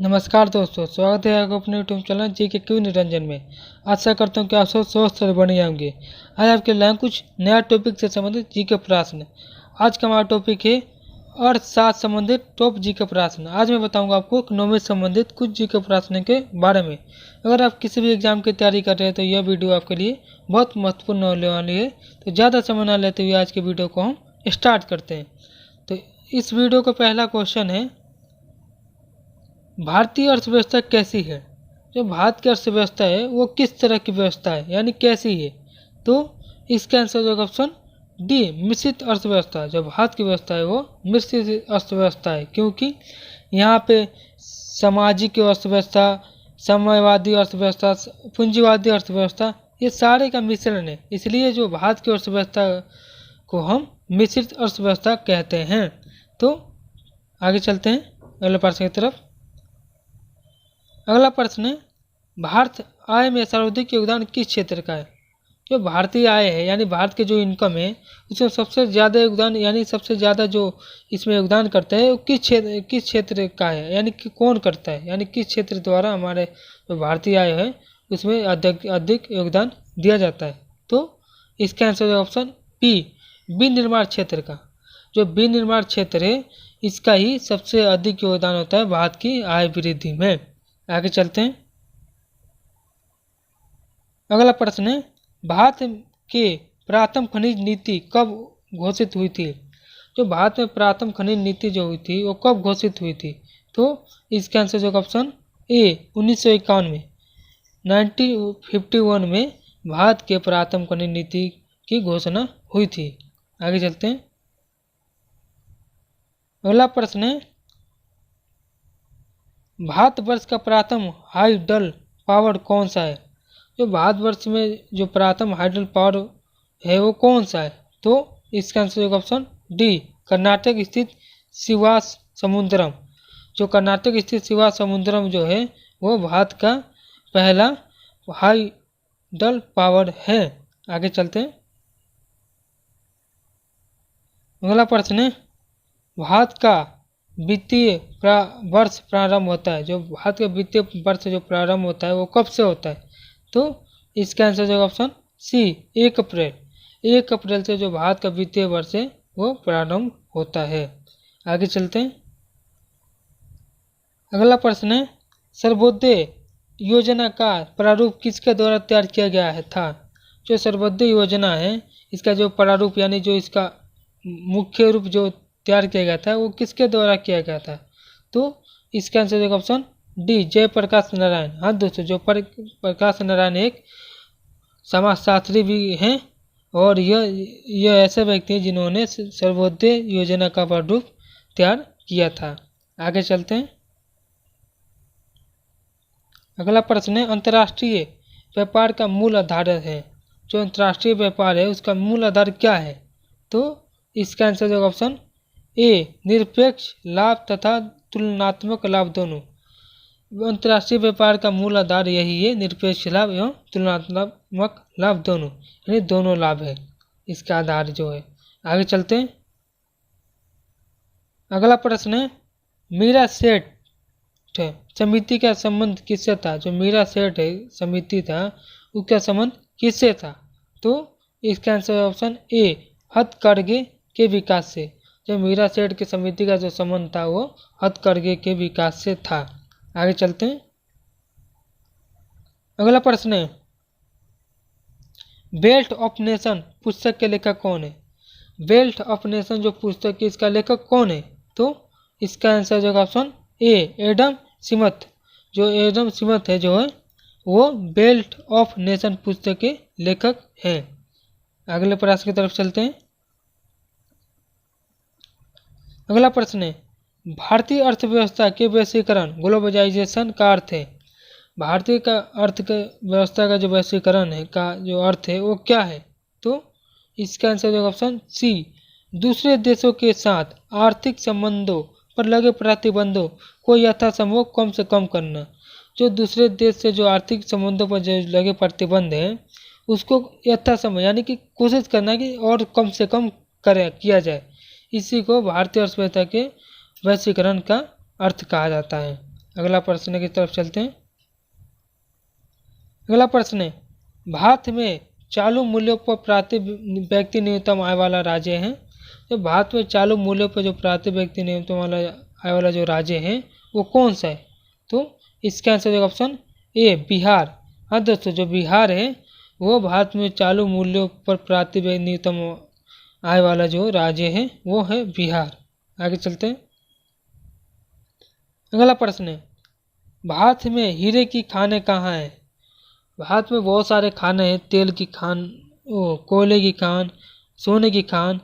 नमस्कार दोस्तों, स्वागत है आपको अपने यूट्यूब चैनल जी के क्यों निरंजन में। आशा करता हूँ कि आप सब स्वस्थ और बढ़िया होंगे। आज आपके लिए कुछ नया टॉपिक से संबंधित जी के प्रश्न। आज का हमारा टॉपिक है अर्थशास्त्र संबंधित टॉप जी के प्रश्न। आज मैं बताऊंगा आपको इकोनॉमी से संबंधित कुछ जी के प्रश्न के बारे में। अगर आप किसी भी एग्जाम की तैयारी कर रहे हैं तो यह वीडियो आपके लिए बहुत महत्वपूर्ण होने वाली है। तो ज़्यादा समय न लेते हुए आज के वीडियो को हम स्टार्ट करते हैं। तो इस वीडियो का पहला क्वेश्चन है, भारतीय अर्थव्यवस्था कैसी है। जो भारत की अर्थव्यवस्था है वो किस तरह की व्यवस्था है, यानी कैसी है। तो इसका आंसर होगा ऑप्शन डी, मिश्रित अर्थव्यवस्था। जो भारत की व्यवस्था है वो मिश्रित अर्थव्यवस्था है, क्योंकि यहाँ पे सामाजिक अर्थव्यवस्था, साम्यवादी अर्थव्यवस्था, पूंजीवादी अर्थव्यवस्था, ये सारे का मिश्रण है। इसलिए जो भारत की अर्थव्यवस्था को हम मिश्रित अर्थव्यवस्था कहते हैं। तो आगे चलते हैं अगले प्रश्न की तरफ। अगला प्रश्न है, भारत आय में सर्वाधिक योगदान किस क्षेत्र का है। जो भारतीय आय है यानी भारत के जो इनकम है उसमें सबसे ज़्यादा योगदान यानी सबसे ज़्यादा जो इसमें योगदान करता है वो किस क्षेत्र का है, यानी कि कौन करता है, यानी किस क्षेत्र द्वारा हमारे जो भारतीय आय है उसमें अधिक योगदान दिया जाता है। तो इसका आंसर है ऑप्शन पी, विनिर्माण क्षेत्र का। जो विनिर्माण क्षेत्र है इसका ही सबसे अधिक योगदान होता है भारत की आय वृद्धि में। आगे चलते हैं। अगला प्रश्न है, भारत के प्रथम खनिज नीति कब घोषित हुई थी। जो भारत में प्रथम खनिज नीति जो हुई थी वो कब घोषित हुई थी। तो इसका आंसर जो ऑप्शन ए 1951 में, 1951 में भारत के प्रथम खनिज नीति की घोषणा हुई थी। आगे चलते हैं। अगला प्रश्न है, भारतवर्ष का प्रथम हाइडल पावर कौन सा है। जो भारतवर्ष में जो प्रथम हाइडल पावर है वो कौन सा है। तो इसका आंसर होगा ऑप्शन डी, कर्नाटक स्थित शिवास समुद्रम। जो कर्नाटक स्थित शिवास समुद्रम जो है वो भारत का पहला हाइडल पावर है। आगे चलते हैं। अगला प्रश्न है, भारत का वित्तीय वर्ष प्रारंभ होता है। जो भारत का वित्तीय वर्ष जो प्रारंभ होता है वो कब से होता है। तो इसका आंसर जो ऑप्शन सी, 1 अप्रैल। 1 अप्रैल से जो भारत का वित्तीय वर्ष है वो प्रारंभ होता है। आगे चलते हैं। अगला प्रश्न है, सर्वोदय योजना का प्रारूप किसके द्वारा तैयार किया गया था। जो सर्वोदय योजना है इसका जो प्रारूप यानी जो इसका मुख्य रूप जो तैयार किया गया था वो किसके द्वारा किया गया था। तो इसका आंसर होगा ऑप्शन डी, जयप्रकाश नारायण। हाँ दोस्तों, जो प्रकाश नारायण एक समाजशास्त्री भी हैं और यह ऐसे व्यक्ति हैं जिन्होंने सर्वोदय योजना का प्रारूप तैयार किया था। आगे चलते हैं। अगला प्रश्न है, अंतर्राष्ट्रीय व्यापार का मूल आधार है। जो अंतर्राष्ट्रीय व्यापार है उसका मूल आधार क्या है। तो इसका आंसर होगा ऑप्शन ए, निरपेक्ष लाभ तथा तुलनात्मक लाभ दोनों। अंतर्राष्ट्रीय व्यापार का मूल आधार यही है, निरपेक्ष लाभ एवं तुलनात्मक लाभ दोनों, यानी दोनों लाभ है इसका आधार जो है। आगे चलते हैं। अगला प्रश्न है, मीरा सेठ समिति का संबंध किससे था। जो मीरा सेठ है समिति था उसका संबंध किससे था। तो इसका आंसर ऑप्शन ए, हथकरघे के विकास से। जो मीरा सेठ की समिति का जो संबंध था वो हथकरघे के विकास से था। आगे चलते हैं। अगला प्रश्न है, बेल्ट ऑफ नेशन पुस्तक के लेखक कौन है। बेल्ट ऑफ नेशन जो पुस्तक है इसका लेखक कौन है। तो इसका आंसर जो ऑप्शन ए, एडम स्मिथ। जो एडम स्मिथ है जो है वो बेल्ट ऑफ नेशन पुस्तक के लेखक हैं। अगले प्रश्न की तरफ चलते हैं। अगला प्रश्न है, भारतीय अर्थव्यवस्था के वैश्वीकरण ग्लोबलाइजेशन का अर्थ है। भारतीय का व्यवस्था का जो वैश्वीकरण है का जो अर्थ है वो क्या है। तो इसका आंसर होगा ऑप्शन सी, दूसरे देशों के साथ आर्थिक संबंधों पर लगे प्रतिबंधों को यथासंभव कम से कम करना। जो दूसरे देश से जो आर्थिक संबंधों पर जो लगे प्रतिबंध है उसको यथासंभव यानी कि कोशिश करना कि और कम से कम किया जाए। इसी को भारतीय अर्थव्यवस्था के वैश्वीकरण का अर्थ कहा जाता है। अगला प्रश्न की तरफ चलते हैं। अगला प्रश्न है, भारत में चालू मूल्यों पर प्रति व्यक्ति न्यूनतम आय वाला राज्य है। तो भारत में चालू मूल्यों पर जो प्रति व्यक्ति न्यूनतम वाला आय वाला जो राज्य है वो कौन सा है? तो इसका आंसर होगा ऑप्शन ए बिहार। हाँ दोस्तों, जो बिहार है वो भारत में चालू मूल्यों पर प्रति व्यक्ति न्यूनतम आय वाला जो राज्य है वो है बिहार। आगे चलते हैं। अगला प्रश्न है, भारत में हीरे की खानें कहाँ हैं? भारत में बहुत सारे खाने हैं, तेल की खान, कोयले की खान, सोने की खान,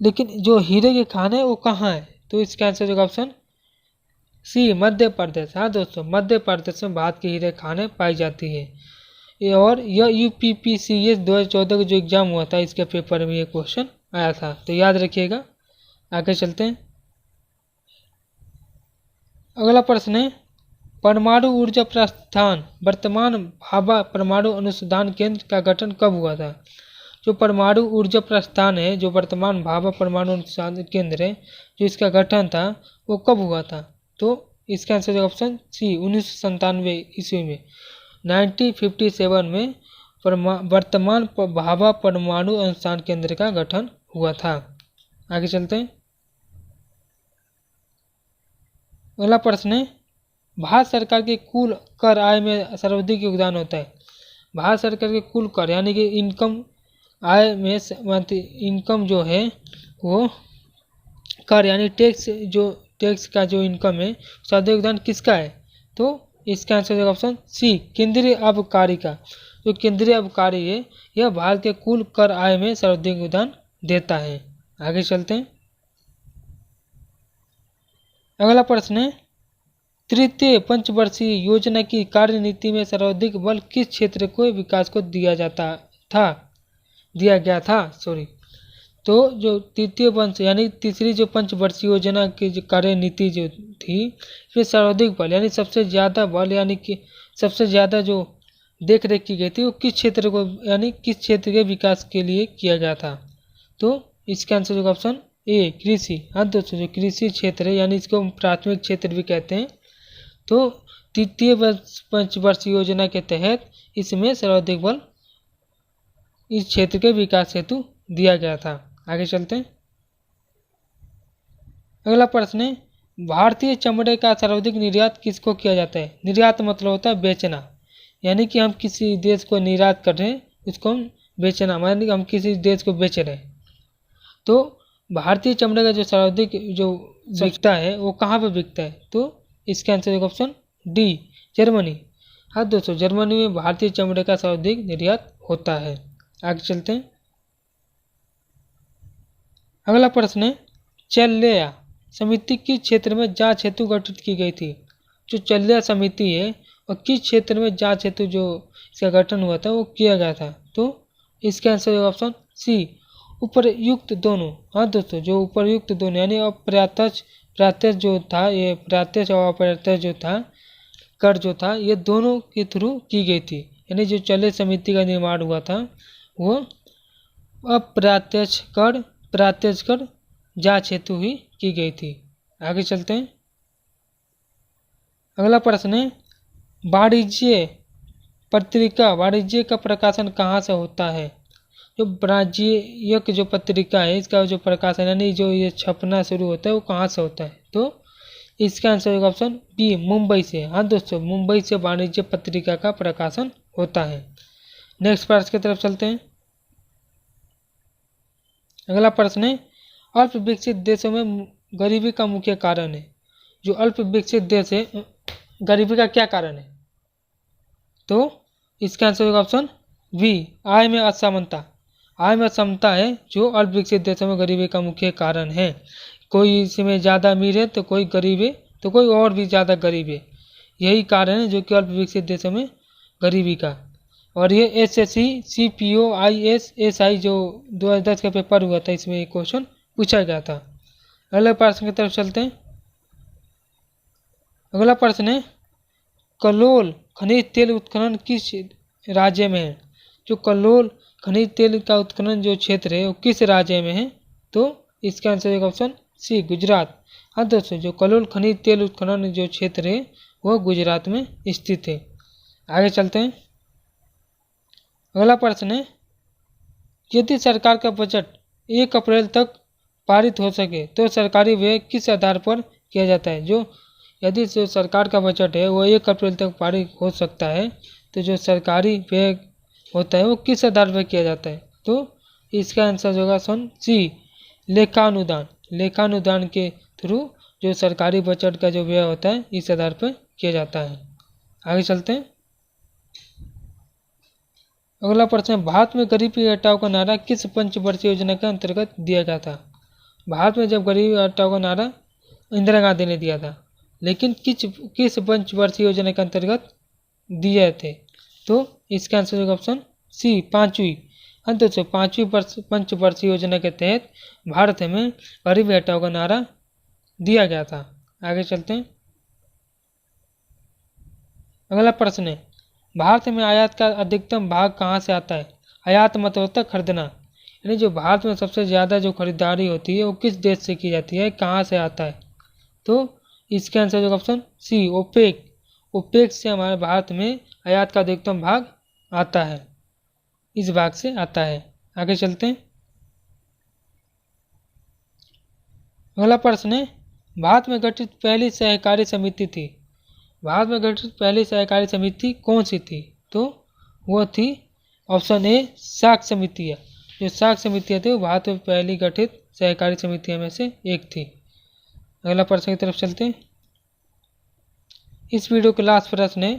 लेकिन जो हीरे की खान है वो कहाँ है? तो इसका आंसर होगा ऑप्शन सी मध्य प्रदेश। हाँ दोस्तों, मध्य प्रदेश में भारत की हीरे खानें पाई जाती है। और यह UPPCS 2014 का जो एग्जाम हुआ था इसके पेपर में ये क्वेश्चन आया था, तो याद रखिएगा। आगे चलते हैं। अगला प्रश्न है, परमाणु ऊर्जा प्रस्थान वर्तमान भाभा परमाणु अनुसंधान केंद्र का गठन कब हुआ था? जो परमाणु ऊर्जा प्रस्थान है, जो वर्तमान भाभा परमाणु अनुसंधान केंद्र है, जो इसका गठन था वो कब हुआ था? तो इसका आंसर है ऑप्शन सी 1997 ईस्वी में, 1957 में वर्तमान भाभा परमाणु अनुसंधान केंद्र का गठन हुआ था। आगे चलते हैं। अगला प्रश्न है, भारत सरकार के कुल कर आय में सर्वाधिक योगदान होता है। भारत सरकार के कुल कर यानी कि इनकम आय में इनकम जो है वो कर यानी टैक्स का जो इनकम है सर्वाधिक योगदान किसका है? तो इसका आंसर है ऑप्शन सी केंद्रीय आबकारी का। जो केंद्रीय आबकारी है यह भारत के कुल कर आय में सर्वाधिक योगदान देता है। आगे चलते हैं। अगला प्रश्न है, तृतीय पंचवर्षीय योजना की कार्यनीति में सर्वाधिक बल किस क्षेत्र को विकास को दिया गया था। तो जो तृतीय पंच यानी तीसरी जो पंचवर्षीय योजना की जो कार्यनीति जो थी इसमें सर्वाधिक बल यानी सबसे ज़्यादा बल यानी कि सबसे ज़्यादा जो देख रेख की गई थी वो किस क्षेत्र को यानी किस क्षेत्र के विकास के लिए किया गया था? तो इसका आंसर होगा ऑप्शन ए कृषि। हाँ दोस्तों, जो कृषि क्षेत्र है यानी इसको प्राथमिक क्षेत्र भी कहते हैं। तो तृतीय पंचवर्षीय योजना के तहत इसमें सर्वाधिक बल इस क्षेत्र के विकास हेतु दिया गया था। आगे चलते हैं। अगला प्रश्न है, भारतीय चमड़े का सर्वाधिक निर्यात किसको किया जाता है? निर्यात मतलब होता है बेचना, यानी कि हम किसी देश को निर्यात कर रहे हैं उसको हम बेचना, यानी कि हम किसी देश को बेच रहे हैं। तो भारतीय चमड़े का जो सर्वाधिक जो बिकता है वो कहाँ पे बिकता है? तो इसका आंसर होगा ऑप्शन डी जर्मनी। हाँ दोस्तों, जर्मनी में भारतीय चमड़े का सर्वाधिक निर्यात होता है। आगे चलते हैं। अगला प्रश्न है, चल्या समिति किस क्षेत्र में जांच हेतु गठित की गई थी? जो चल्या समिति है और किस क्षेत्र में जांच हेतु जो इसका गठन हुआ था वो किया गया था? तो इसका आंसर होगा ऑप्शन सी उपरयुक्त दोनों। हाँ दोस्तों, जो उपरयुक्त दोनों यानी प्रत्यक्ष जो था, ये प्रत्यक्ष और अप्रत्यक्ष जो था कर जो था ये दोनों के थ्रू की गई थी। यानी जो चल्या समिति का निर्माण हुआ था वो अप्रत्यक्ष कर प्रत्यक्ष कर जांच हेतु ही की गई थी। आगे चलते हैं। अगला प्रश्न है, वाणिज्य का प्रकाशन कहाँ से होता है? जो वाणिज्यिक जो पत्रिका है इसका जो प्रकाशन यानी जो ये छपना शुरू होता है वो कहाँ से होता है? तो इसका आंसर होगा ऑप्शन बी मुंबई से। हाँ दोस्तों, मुंबई से वाणिज्य पत्रिका का प्रकाशन होता है। नेक्स्ट प्रश्न की तरफ चलते हैं। अगला प्रश्न है, अल्प विकसित देशों में गरीबी का मुख्य कारण है। जो अल्प विकसित देश है गरीबी का क्या कारण है? तो इसका आंसर होगा ऑप्शन बी आय में असमानता। आय में असमानता है जो अल्प विकसित देशों में गरीबी का मुख्य कारण है। कोई इसमें ज़्यादा अमीर है तो कोई गरीब है तो कोई और भी ज़्यादा गरीब है। यही कारण है जो कि अल्प विकसित देशों में गरीबी का। और ये SSC CPO ISSI जो 2010 का पेपर हुआ था इसमें एक क्वेश्चन पूछा गया था। अगले प्रश्न की तरफ चलते हैं। अगला प्रश्न है, कलोल खनिज तेल उत्खनन किस राज्य में है? जो कलोल खनिज तेल का उत्खनन जो क्षेत्र है वो किस राज्य में है? तो इसका आंसर होगा ऑप्शन सी गुजरात। हाँ दोस्तों, जो कलोल खनिज तेल उत्खनन जो क्षेत्र है वो गुजरात में स्थित है। आगे चलते हैं। अगला प्रश्न है, यदि सरकार का बजट 1 अप्रैल तक पारित हो सके तो सरकारी व्यय किस आधार पर किया जाता है। यदि जो सरकार का बजट है वो 1 अप्रैल तक पारित हो सकता है तो जो सरकारी व्यय होता है वो किस आधार पर किया जाता है। तो इसका आंसर होगा ऑप्शन सी, लेखानुदान। लेखानुदान के थ्रू जो सरकारी बजट का जो व्यय होता है इस आधार पर किया जाता है। आगे चलते हैं। अगला प्रश्न है, भारत में गरीबी हटाओ का नारा किस पंचवर्षीय योजना के अंतर्गत दिया गया था। भारत में जब गरीबी हटाओ का नारा इंदिरा गांधी ने दिया था, लेकिन किस पंचवर्षीय योजना के अंतर्गत दिए थे। तो इसका आंसर होगा ऑप्शन सी, 5वीं। हाँ दोस्तों, 5वीं पंचवर्षीय योजना के तहत भारत में गरीबी हटाओ का नारा दिया गया था। आगे चलते हैं। अगला प्रश्न है, भारत में आयात का अधिकतम भाग कहाँ से आता है। आयात मतलब होता है खरीदना, यानी जो भारत में सबसे ज़्यादा जो खरीदारी होती है वो किस देश से की जाती है, कहाँ से आता है। तो इसका आंसर होगा ऑप्शन सी, ओपेक। ओपेक से हमारे भारत में आयात का अधिकतम भाग आता है, इस भाग से आता है। आगे चलते हैं। अगला प्रश्न है, भारत में गठित पहली सहकारी समिति थी। भारत में गठित पहली सहकारी समिति कौन सी थी। तो वो थी ऑप्शन ए, साख समितियाँ। जो साख समितियाँ थी वो भारत में पहली गठित सहकारी समितियों में से एक थी। अगला प्रश्न की तरफ चलते हैं। इस वीडियो का लास्ट प्रश्न है,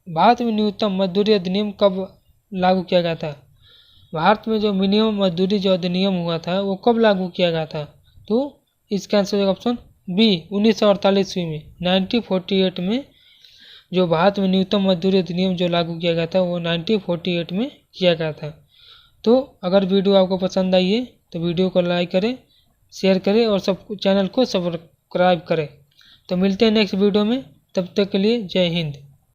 भारत में न्यूनतम मजदूरी अधिनियम कब लागू किया गया था। भारत में जो मिनिमम मजदूरी जो अधिनियम हुआ था वो कब लागू किया गया था। तो इसका आंसर होगा ऑप्शन बी, 1948 में, 1948 में जो भारत में न्यूनतम मजदूरी अधिनियम जो लागू किया गया था वो 1948 में किया गया था। तो अगर वीडियो आपको पसंद आई है तो वीडियो को लाइक करें, शेयर करें और सब चैनल को सब्सक्राइब करें। तो मिलते हैं नेक्स्ट वीडियो में, तब तक के लिए जय हिंद।